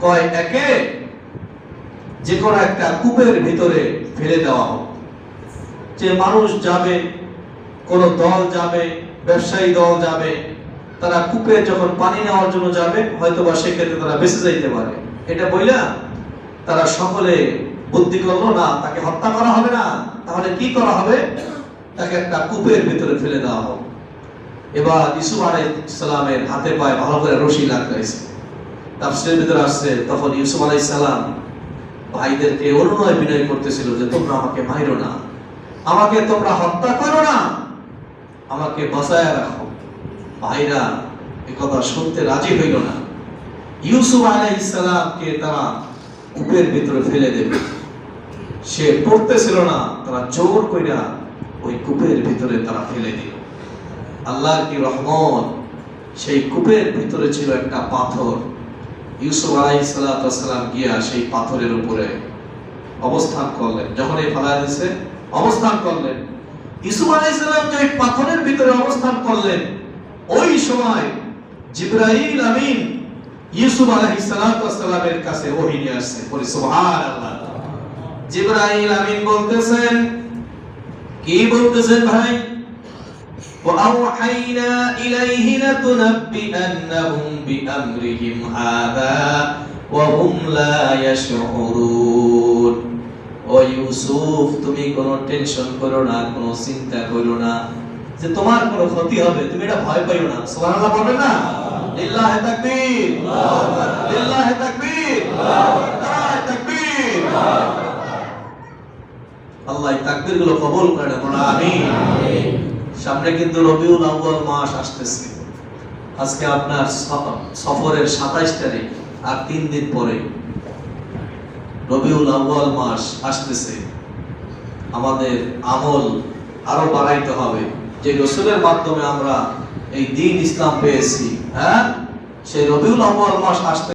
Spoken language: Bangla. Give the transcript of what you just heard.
কয় একে যে কোনো একটা কূপের ভিতরে ফেলে দেওয়া হোক। যে মানুষ যাবে, কোন দল যাবে, ব্যবসায়ী দল যাবে, তারা কূপে যখন পানি নেওয়ার জন্য যাবে, হয়তো বা সেক্ষেত্রে তারা বেঁচে যাইতে পারে। এটা বইলা তারা সকলে বুদ্ধি করলো, না তাকে হত্যা করা হবে না, তাহলে কি করা হবে? তাকে একটা কূপের ভিতরে ফেলে দেওয়া হোক। এবার ইউসুফ আলাইহিস সালামের হাতে পায়ে ভালো করে রশি লাগাইছে। তাফসীরের ভিতরে আসছে, তখন ইউসুফ আলাইহিস সালাম ভাইদেরকে অনুনয় বিনয় করতেছিল যে তোমরা আমাকে মাইরো না, আমাকে তোমরা হত্যা করো না, আমাকে বাঁচায় রাখো। ভাইরা এই কথা শুনতে রাজি হইল না। ইউসুফ আলাইহিস সালামকে তারা কূপের ভিতরে ফেলে দেবে, সে পড়তেছিল না, তারা জোর কইরা ওই কূপের ভিতরে তারা ফেলে দিল। আল্লাহর কি রহমত, সেই কূপের ভিতরে ছিল একটা পাথর। ইউসুফ আলাইহিস সালাম গিয়া সেই পাথরের উপরে অবস্থান করলেন। যখন এই ফালায় দিছে অবস্থান করলেন, ইউসুফ আলাইহিস সালাম যে পাথরের ভিতরে অবস্থান করলেন, ওই সময় জিবরাইল আমিন ইউসুফ আলাইহিস সালামের কাছে ওহী নিয়ে আসছে। বলি সুবহানাল্লাহ। জিবরাইল আমিন বলতেছেন, কি বলতেছেন ভাই? وأوحينا إليه لتنبئنهم بأمرهم هذا وهم لا يشعرون। ও ইউসুফ, তুমি কোনো টেনশন করো না, কোনো চিন্তা করো না যে তোমার কোনো ক্ষতি হবে, তুমি এটা ভয় পাইও না। সুবহানাল্লাহ বলবেন না? লিল্লাহি তাকবীর, লিল্লাহি তাকবীর, নারায়ে তাকবীর। আল্লাহ এই তাকবীরগুলো কবুল করে না, বলো আমিন। সামনে কিন্তু রবিউল আউয়াল মাস আসতেছে। আজকে আপনার সফরের 27 তারিখ, আর 3 দিন পরে রবিউল আউয়াল মাস আসতেছে। আমাদের আমল আরো বাড়াইতে হবে। যে রাসূলের মাধ্যমে আমরা এই দ্বীন ইসলাম পেয়েছি, সেই রবিউল আউয়াল মাস আসতে